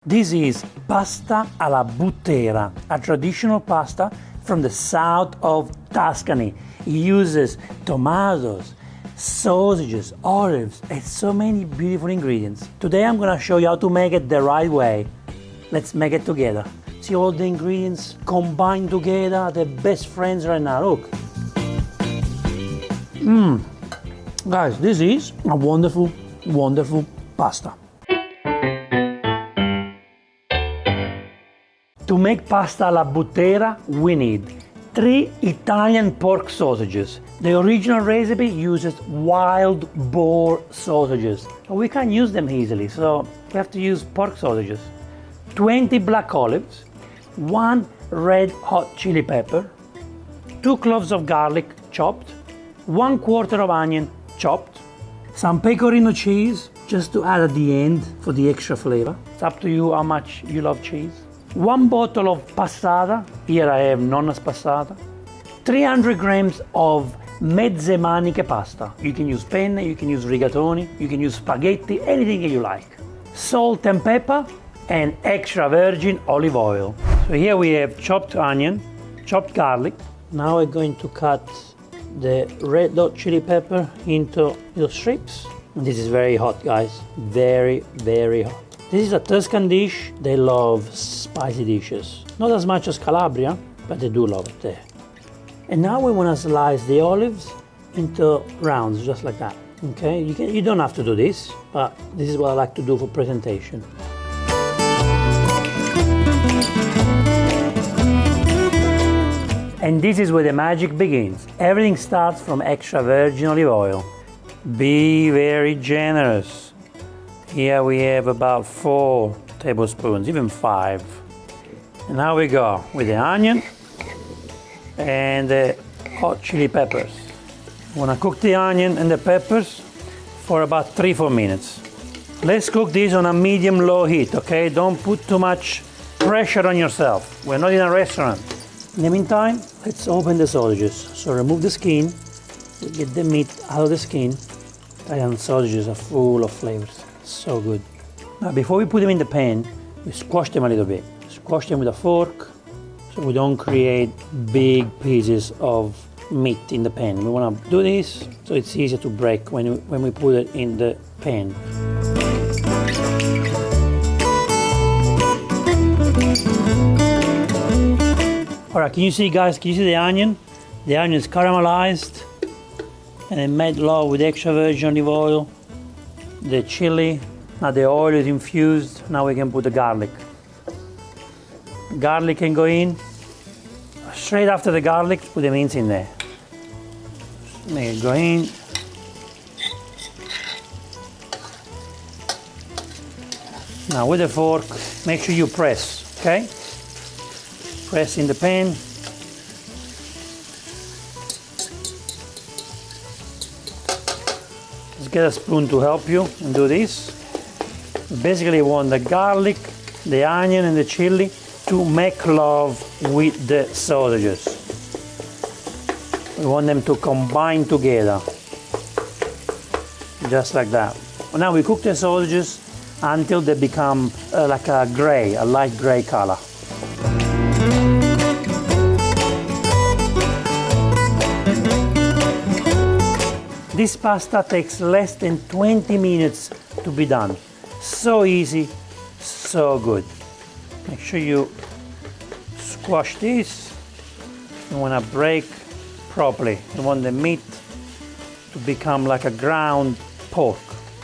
This is pasta alla buttera, a traditional pasta from the south of Tuscany. It uses tomatoes, sausages, olives, and so many beautiful ingredients. Today I'm gonna show you how to make it the right way. Let's make it together. See all the ingredients combined together, they're best friends right now, look. Guys, this is a wonderful, wonderful pasta. To make pasta alla buttera, we need 3 Italian pork sausages. The original recipe uses wild boar sausages. We can't use them easily, so we have to use pork sausages. 20 black olives, 1 red hot chili pepper, 2 cloves of garlic chopped, 1/4 of onion chopped, some Pecorino cheese just to add at the end for the extra flavor. It's up to you how much you love cheese. 1 bottle of passata, here I have nonna's passata. 300 grams of Mezzemaniche Pasta. You can use penne, you can use rigatoni, you can use spaghetti, anything you like. Salt and pepper and extra virgin olive oil. So here we have chopped onion, chopped garlic. Now we're going to cut the red hot chili pepper into little strips. And this is very hot, guys, very, very hot. This is a Tuscan dish. They love spicy dishes. Not as much as Calabria, but they do love it there. And now we want to slice the olives into rounds, just like that. Okay, you don't have to do this, but this is what I like to do for presentation. And this is where the magic begins. Everything starts from extra virgin olive oil. Be very generous. Here we have about 4 tablespoons, even 5. And now we go with the onion and the hot chili peppers. We want to cook the onion and the peppers for about 3-4 minutes. Let's cook this on a medium-low heat, okay? Don't put too much pressure on yourself. We're not in a restaurant. In the meantime, let's open the sausages. So remove the skin, get the meat out of the skin. Italian sausages are full of flavors. So good. Now before we put them in the pan, we squash them a little bit. Squash them with a fork so we don't create big pieces of meat in the pan. We want to do this so it's easier to break when we put it in the pan. Alright, can you see, guys, can you see the onion? The onion is caramelized and then made low with extra virgin olive oil. The chili, now the oil is infused, now we can put the garlic. Garlic can go in. Straight after the garlic, put the mince in there. Make it go in. Now with the fork, make sure you press, okay? Press in the pan. Get a spoon to help you and do this. Basically, you want the garlic, the onion, and the chili to make love with the sausages. We want them to combine together, just like that. Now we cook the sausages until they become like a gray, a light gray color. This pasta takes less than 20 minutes to be done. So easy, so good. Make sure you squash this. You want to break properly. You want the meat to become like a ground pork.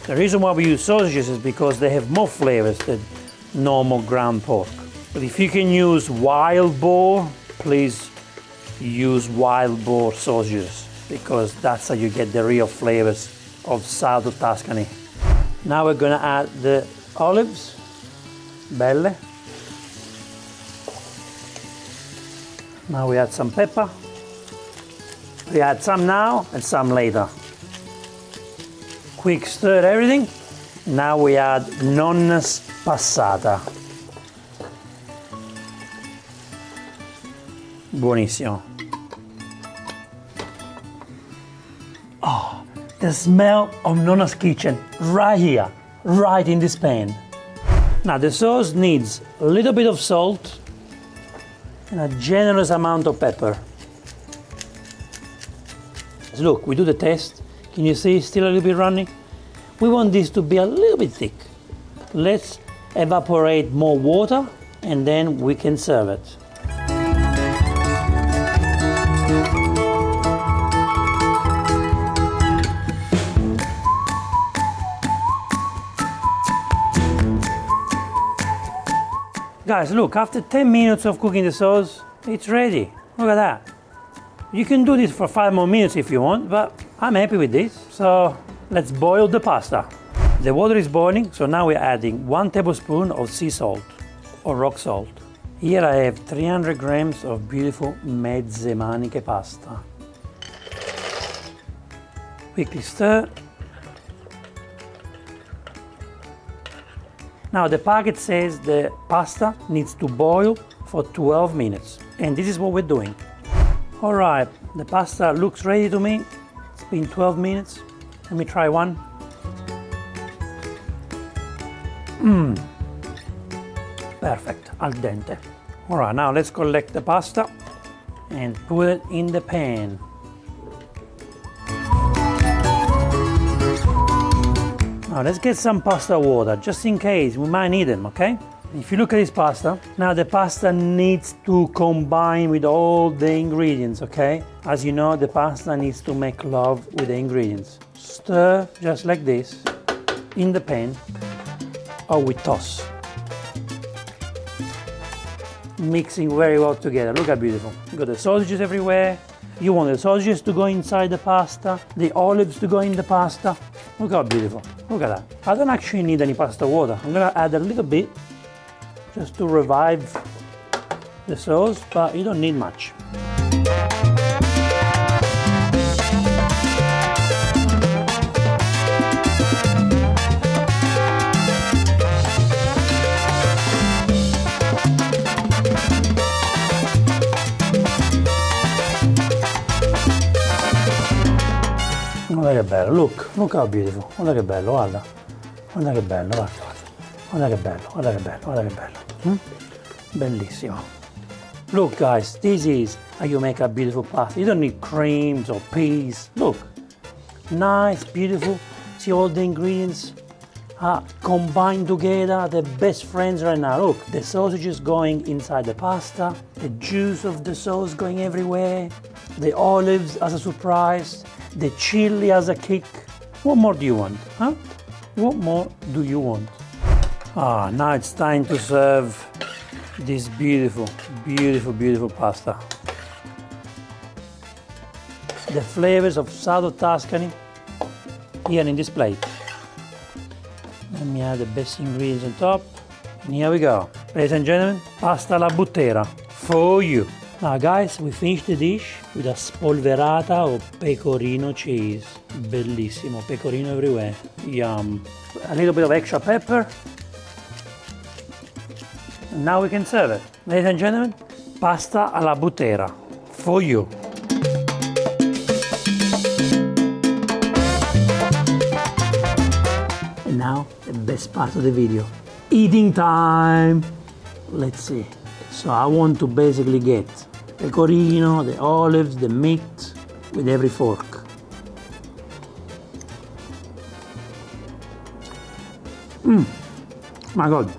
The reason why we use sausages is because they have more flavors than normal ground pork. But if you can use wild boar, please use wild boar sausages, because that's how you get the real flavors of south of Tuscany. Now we're gonna add the olives, belle. Now we add some pepper. We add some now and some later. Quick stir everything. Now we add nonna's passata. Buonissimo. Oh, the smell of Nonna's kitchen right here, right in this pan. Now the sauce needs a little bit of salt and a generous amount of pepper. Look, we do the test. Can you see it's still a little bit runny? We want this to be a little bit thick. Let's evaporate more water and then we can serve it. Guys, look, after 10 minutes of cooking the sauce, it's ready. Look at that. You can do this for 5 more minutes if you want, but I'm happy with this. So let's boil the pasta. The water is boiling, so now we're adding 1 tablespoon of sea salt or rock salt. Here I have 300 grams of beautiful Mezzemaniche pasta. Quickly stir. Now the packet says the pasta needs to boil for 12 minutes, and this is what we're doing. All right, the pasta looks ready to me. It's been 12 minutes. Let me try one. Perfect, al dente. All right, now let's collect the pasta and put it in the pan. Now let's get some pasta water, just in case, we might need them, okay? If you look at this pasta, now the pasta needs to combine with all the ingredients, okay? As you know, the pasta needs to make love with the ingredients. Stir just like this in the pan, or we toss. Mixing very well together. Look how beautiful. You got the sausages everywhere. You want the sausages to go inside the pasta, the olives to go in the pasta. Look how beautiful. Look at that. I don't actually need any pasta water. I'm gonna add a little bit just to revive the sauce, but you don't need much. Guarda che bello, look how beautiful. Guarda che bello, guarda. Guarda che bello, guarda. Guarda che bello, guarda che bello, guarda che bello. Bellissimo. Look guys, this is how you make a beautiful pasta. You don't need creams or peas. Look, nice, beautiful. See all the ingredients combined together, the best friends right now. Look, the sausages going inside the pasta, the juice of the sauce going everywhere, the olives as a surprise, the chili as a kick. What more do you want, huh? What more do you want? Now it's time to serve this beautiful, beautiful, beautiful pasta. The flavors of South Tuscany here in this plate. Let me add the best ingredients on top. And here we go. Ladies and gentlemen, pasta alla buttera for you. Now guys, we finished the dish with a spolverata of pecorino cheese. Bellissimo, pecorino everywhere. Yum. A little bit of extra pepper. And now we can serve it. Ladies and gentlemen, pasta alla buttera for you. And now, the best part of the video. Eating time! Let's see. So I want to basically get pecorino, the olives, the meat with every fork. My God.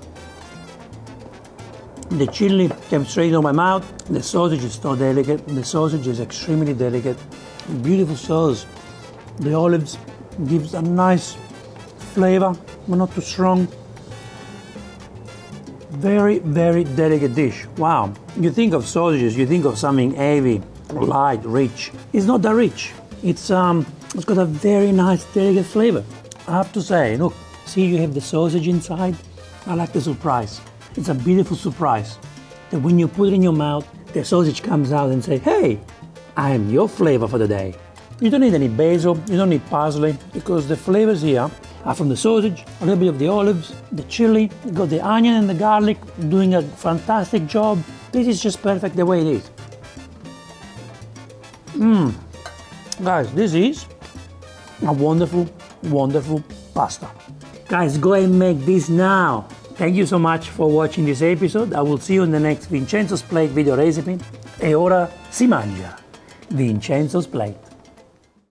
The chili came straight into my mouth. The sausage is so delicate. The sausage is extremely delicate. Beautiful sauce. The olives gives a nice flavor, but not too strong. Very, very delicate dish. Wow. You think of sausages, you think of something heavy, light, rich. It's not that rich. It's got a very nice, delicate flavor. I have to say, look, see you have the sausage inside. I like the surprise. It's a beautiful surprise that when you put it in your mouth, the sausage comes out and say, hey, I am your flavor for the day. You don't need any basil, you don't need parsley, because the flavors here are from the sausage, a little bit of the olives, the chili, you got the onion and the garlic doing a fantastic job. This is just perfect the way it is. Guys, this is a wonderful, wonderful pasta. Guys, go and make this now. Thank you so much for watching this episode. I will see you in the next Vincenzo's Plate video recipe. E ora si mangia. Vincenzo's Plate.